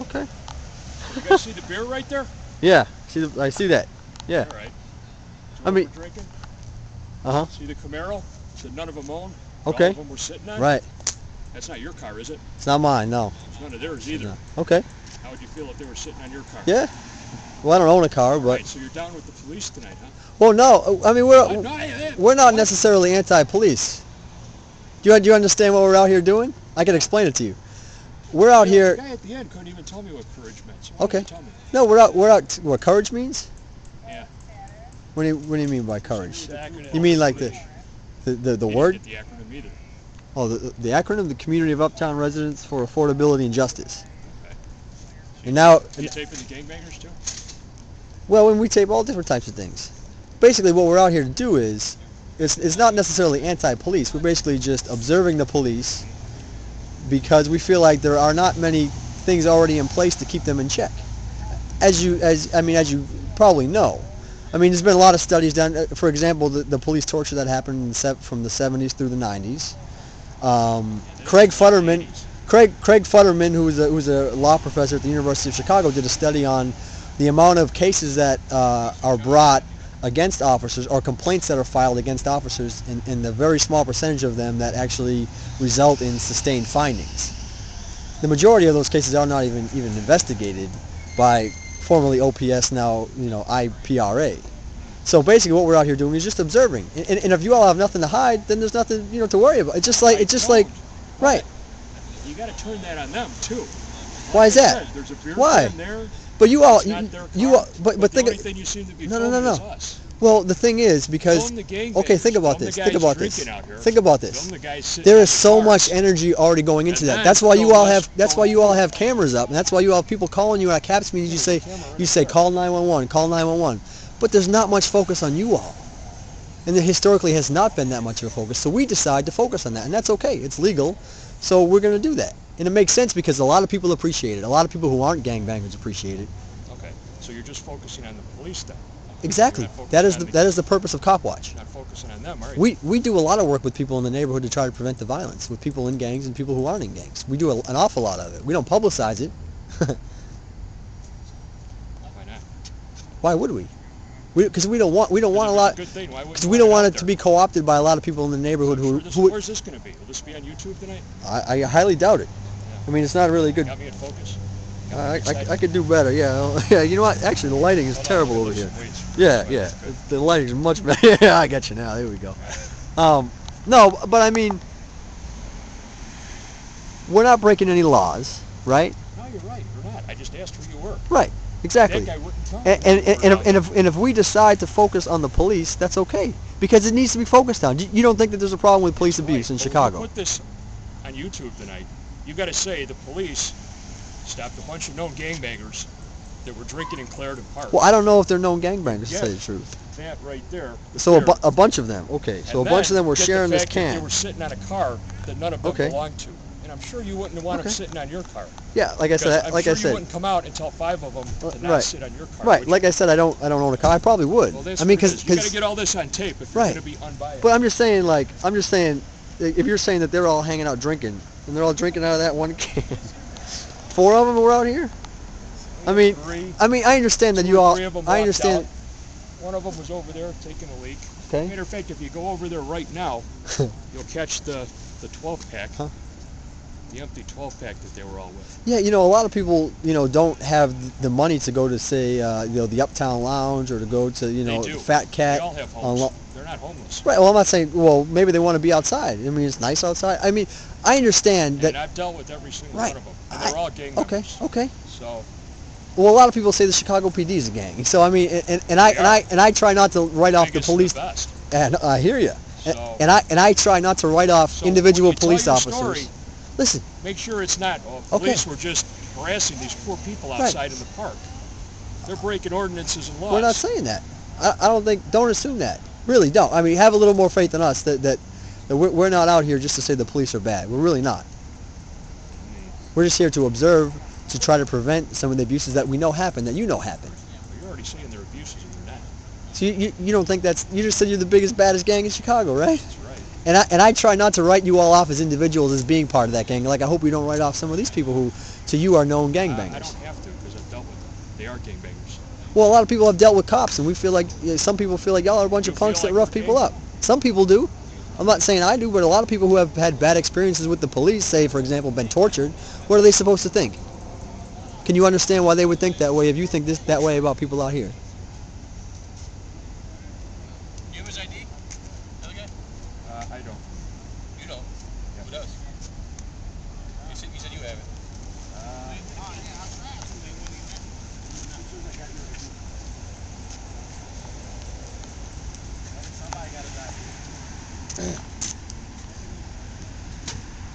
Okay. You guys see the beer right there? Yeah. I see that. Yeah. All right. I mean. We're drinking. Uh huh. See the Camaro that none of them own? Okay. All of them were sitting on? Right. That's not your car, is it? It's not mine, no. It's none of theirs either. No. Okay. How would you feel if they were sitting on your car? Yeah. Well, I don't own a car, but. Right, so you're down with the police tonight, huh? Well, no. I mean, we're not necessarily anti-police. Do you understand what we're out here doing? I can explain it to you. We're out here. The guy at the end couldn't even tell me what courage meant. So Okay. Tell me. No, we're out. What courage means? Yeah. What do you mean by courage? The You mean like the word? Didn't get the acronym either. Oh, the acronym, the Community of Uptown Residents for Affordability and Justice. Okay. And now. You taping the gangbangers too? Well, when we tape all different types of things. Basically, what we're out here to do is, it's not necessarily anti-police. We're basically just observing the police because we feel like there are not many things already in place to keep them in check. As you probably know. I mean, there's been a lot of studies done. For example, the police torture that happened from the 70s through the 90s. Craig Futterman, who was a law professor at the University of Chicago, did a study on the amount of cases that are brought against officers or complaints that are filed against officers, and the very small percentage of them that actually result in sustained findings. The majority of those cases are not even investigated by formerly OPS, now IPRA. So basically, what we're out here doing is just observing. And if you all have nothing to hide, then there's nothing to worry about. It's just like, right. You got to turn that on them too. Why is that? There's a beer Why? can there. But you all, but think the only thing you seem to be no. is us. Well, the thing is, because okay, think about this. Think about this. There is so much energy already going into that. That's why you all have cameras up, and that's why you all have people calling you at CAPS meetings. You say call 911, call 911. But there's not much focus on you all, and there historically has not been that much of a focus. So we decide to focus on that, and that's okay. It's legal, so we're going to do that. And it makes sense because a lot of people appreciate it. A lot of people who aren't gangbangers appreciate it. Okay, so you're just focusing on the police then? Exactly. That is the purpose of Cop Watch. Not focusing on them, are you? We do a lot of work with people in the neighborhood to try to prevent the violence, with people in gangs and people who aren't in gangs. We do an awful lot of it. We don't publicize it. Why not? Why would we? Because we don't want a lot. Because we don't want it to be co-opted by a lot of people in the neighborhood who. Where's this going to be? Will this be on YouTube tonight? I highly doubt it. I mean, it's not really good. Got me in focus. I could do better. Yeah. Yeah. You know what? Actually, the lighting is terrible over here. Yeah. Yeah. The lighting is much better. Yeah, I got you now. There we go. No, but I mean, we're not breaking any laws, right? No, you're right. You're not. I just asked who you were. Right. Exactly. That guy wouldn't tell me. And if we decide to focus on the police, that's okay, because it needs to be focused on. You don't think that there's a problem with police abuse in Chicago? When you put this on YouTube tonight, you got to say the police stopped a bunch of known gangbangers that were drinking in Clarendon Park. Well, I don't know if they're known gangbangers, to say the truth. That right there. So a bunch of them. Okay. So a bunch of them were sharing this can. They were sitting on a car that none of them belonged to. And I'm sure you wouldn't want them sitting on your car. Yeah, like I said, you wouldn't come out and tell 5 of them to not sit on your car. Right, like I said, I don't own a car. I probably would. Well, I mean, because you got to get all this on tape if you're going to be unbiased. But I'm just saying, if you're saying that they're all hanging out drinking, and they're all drinking out of that one can, 4 of them were out here. I mean, I understand that you all. I understand. One of them was over there taking a leak. Okay. Matter of fact, if you go over there right now, you'll catch the 12 pack. Huh? The empty 12-pack that they were all with. Yeah, a lot of people, don't have the money to go to, say, the Uptown Lounge or to go to, Fat Cat. They all have homes. They're not homeless. Right. Well, I'm not saying. Well, maybe they want to be outside. I mean, it's nice outside. I mean, I understand that. And I've dealt with every single one of them. And they're all gang members. Okay. So. Well, a lot of people say the Chicago PD is a gang. So I mean, and I try not to write off the police. The best. And I hear you. So, and I try not to write off individual police officers. Story, listen. Make sure it's not. Police were just harassing these poor people outside in the park. They're breaking ordinances and laws. We're not saying that. I don't think. Don't assume that. Really, don't. I mean, have a little more faith in us that we're not out here just to say the police are bad. We're really not. We're just here to observe, to try to prevent some of the abuses that we know happen, that you know happen. Well, you're already saying they're abuses and you're not. So you don't think that's. You just said you're the biggest, baddest gang in Chicago, right? That's right. And I try not to write you all off as individuals as being part of that gang. Like, I hope we don't write off some of these people who to you are known I gangbangers. don't have to because I've dealt with them. They are gangbangers. Well, a lot of people have dealt with cops, and we feel like some people feel like y'all are a bunch You of punks feel that like rough we're people up. Some people do. I'm not saying I do, but a lot of people who have had bad experiences with the police, say for example, been tortured, what are they supposed to think? Can you understand why they would think that way if you think that way about people out here? You have his ID? Other guy? I don't.